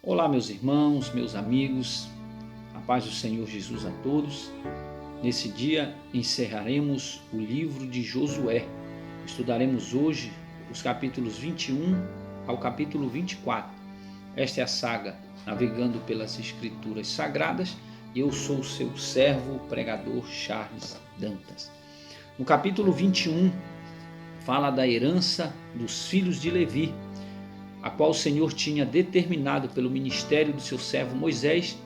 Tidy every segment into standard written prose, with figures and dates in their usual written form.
Olá, meus irmãos, meus amigos, a paz do Senhor Jesus a todos. Nesse dia encerraremos o livro de Josué. Estudaremos hoje os capítulos 21 ao capítulo 24. Esta é a saga Navegando pelas Escrituras Sagradas e eu sou o seu servo, pregador Charles Dantas. No capítulo 21 fala da herança dos filhos de Levi, a qual o Senhor tinha determinado pelo ministério do seu servo Moisés,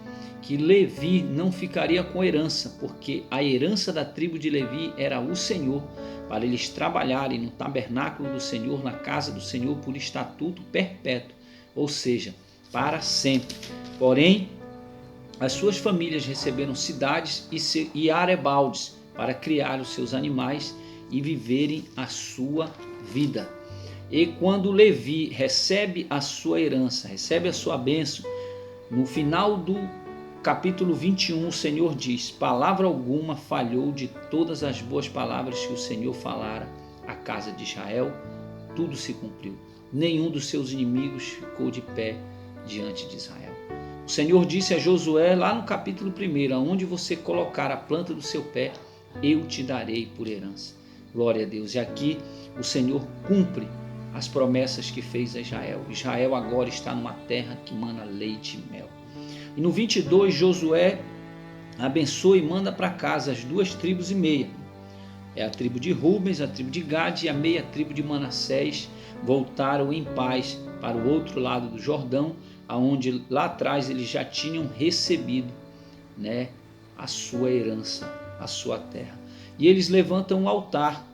que Levi não ficaria com herança, porque a herança da tribo de Levi era o Senhor, para eles trabalharem no tabernáculo do Senhor, na casa do Senhor, por estatuto perpétuo, ou seja, para sempre. Porém, as suas famílias receberam cidades e arebaldes para criar os seus animais e viverem a sua vida. E quando Levi recebe a sua herança, recebe a sua bênção, no final do capítulo 21, o Senhor diz: palavra alguma falhou de todas as boas palavras que o Senhor falara à casa de Israel, tudo se cumpriu. Nenhum dos seus inimigos ficou de pé diante de Israel. O Senhor disse a Josué lá no capítulo 1, aonde você colocar a planta do seu pé, eu te darei por herança. Glória a Deus. E aqui o Senhor cumpre as promessas que fez a Israel. Israel agora está numa terra que mana leite e mel. E no 22, Josué abençoa e manda para casa as 2 tribos e meia. É a tribo de Rubens, a tribo de Gade e a meia tribo de Manassés voltaram em paz para o outro lado do Jordão, aonde lá atrás eles já tinham recebido, a sua herança, a sua terra. E eles levantam um altar.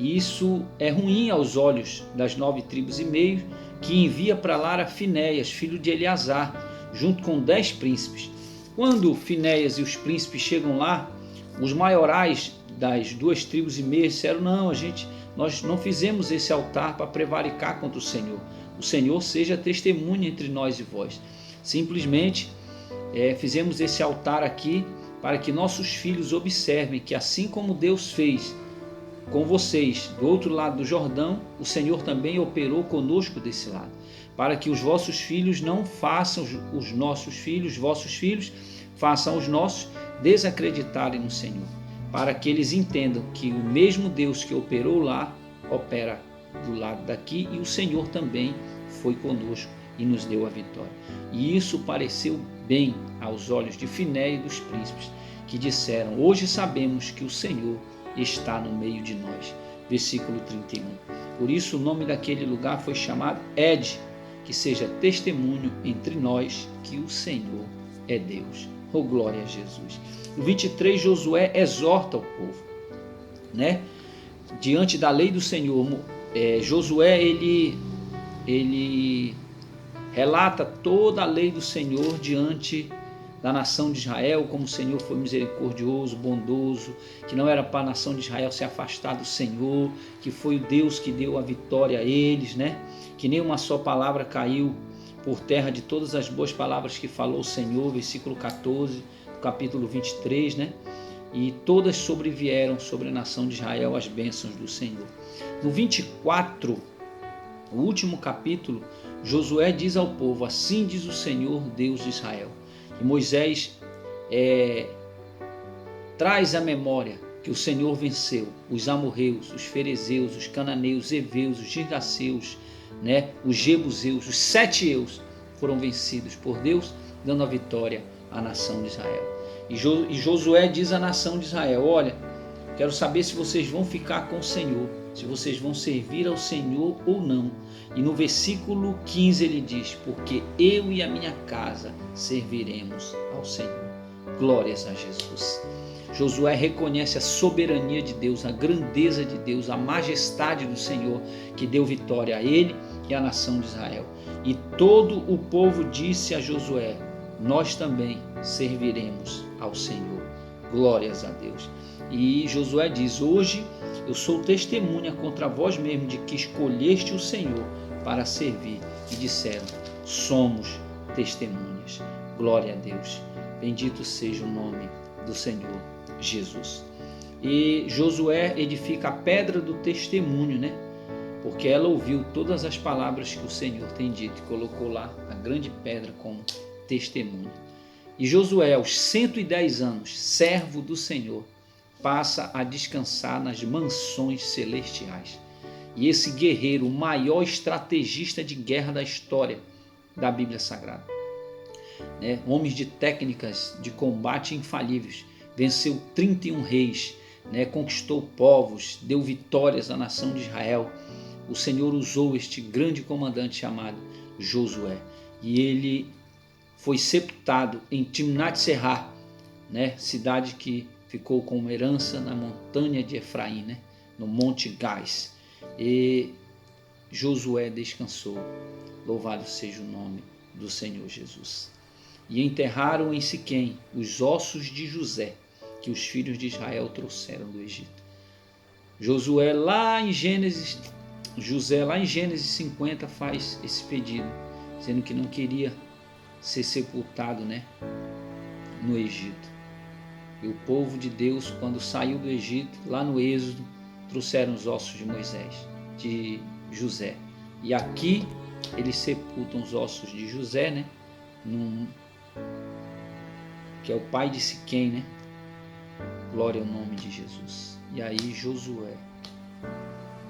E isso é ruim aos olhos das 9 tribos e meio, que envia para lá a Finéias, filho de Eleazar, junto com 10 príncipes. Quando Finéias e os príncipes chegam lá, os maiorais das 2 tribos e meia disseram: não, nós não fizemos esse altar para prevaricar contra o Senhor. O Senhor seja testemunha entre nós e vós. Simplesmente fizemos esse altar aqui para que nossos filhos observem que assim como Deus fez com vocês do outro lado do Jordão, o Senhor também operou conosco desse lado, para que os vossos filhos não façam os nossos filhos, vossos filhos façam os nossos desacreditarem no Senhor, para que eles entendam que o mesmo Deus que operou lá, opera do lado daqui, e o Senhor também foi conosco e nos deu a vitória. E isso pareceu bem aos olhos de Finéia e dos príncipes, que disseram: hoje sabemos que o Senhor está no meio de nós. Versículo 31. Por isso o nome daquele lugar foi chamado Ed, que seja testemunho entre nós que o Senhor é Deus. Oh, glória a Jesus. No 23, Josué exorta o povo, diante da lei do Senhor. Josué ele relata toda a lei do Senhor diante da nação de Israel, como o Senhor foi misericordioso, bondoso, que não era para a nação de Israel se afastar do Senhor, que foi o Deus que deu a vitória a eles, que nem uma só palavra caiu por terra de todas as boas palavras que falou o Senhor, versículo 14, do capítulo 23, e todas sobrevieram sobre a nação de Israel as bênçãos do Senhor. No 24, o último capítulo, Josué diz ao povo: assim diz o Senhor, Deus de Israel. E Moisés traz à memória que o Senhor venceu os amorreus, os ferezeus, os cananeus, os heveus, os girgaceus, os jebuseus, os 7 eus foram vencidos por Deus, dando a vitória à nação de Israel. E Josué diz à nação de Israel: olha, quero saber se vocês vão ficar com o Senhor, se vocês vão servir ao Senhor ou não. E no versículo 15 ele diz: porque eu e a minha casa serviremos ao Senhor. Glórias a Jesus. Josué reconhece a soberania de Deus, a grandeza de Deus, a majestade do Senhor, que deu vitória a ele e à nação de Israel. E todo o povo disse a Josué: nós também serviremos ao Senhor. Glórias a Deus. E Josué diz: hoje eu sou testemunha contra vós mesmo de que escolheste o Senhor para servir. E disseram: somos testemunhas. Glória a Deus. Bendito seja o nome do Senhor Jesus. E Josué edifica a pedra do testemunho, porque ela ouviu todas as palavras que o Senhor tem dito e colocou lá a grande pedra como testemunho. E Josué, aos 110 anos, servo do Senhor, passa a descansar nas mansões celestiais. E esse guerreiro, o maior estrategista de guerra da história da Bíblia Sagrada, né? Homens de técnicas de combate infalíveis, venceu 31 reis, né? Conquistou povos, deu vitórias à nação de Israel. O Senhor usou este grande comandante chamado Josué, e ele foi sepultado em Timnat-Será, né? Cidade que ficou como herança na montanha de Efraim, né? No Monte Gás. E Josué descansou. Louvado seja o nome do Senhor Jesus. E enterraram em Siquém os ossos de José, que os filhos de Israel trouxeram do Egito. José lá em Gênesis 50 faz esse pedido, dizendo que não queria ser sepultado, né, no Egito. E o povo de Deus, quando saiu do Egito, lá no Êxodo, trouxeram os ossos de Moisés, de José. E aqui eles sepultam os ossos de José, né, que é o pai de Siquém, né? Glória ao nome de Jesus. E aí Josué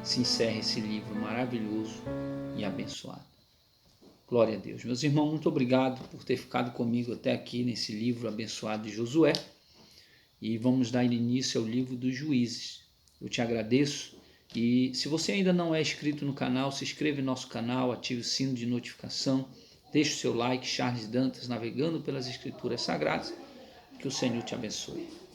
se encerra esse livro maravilhoso e abençoado. Glória a Deus. Meus irmãos, muito obrigado por ter ficado comigo até aqui nesse livro abençoado de Josué. E vamos dar início ao livro dos Juízes. Eu te agradeço. E se você ainda não é inscrito no canal, se inscreva em nosso canal, ative o sino de notificação, deixe o seu like. Charles Dantas, navegando pelas Escrituras Sagradas. Que o Senhor te abençoe.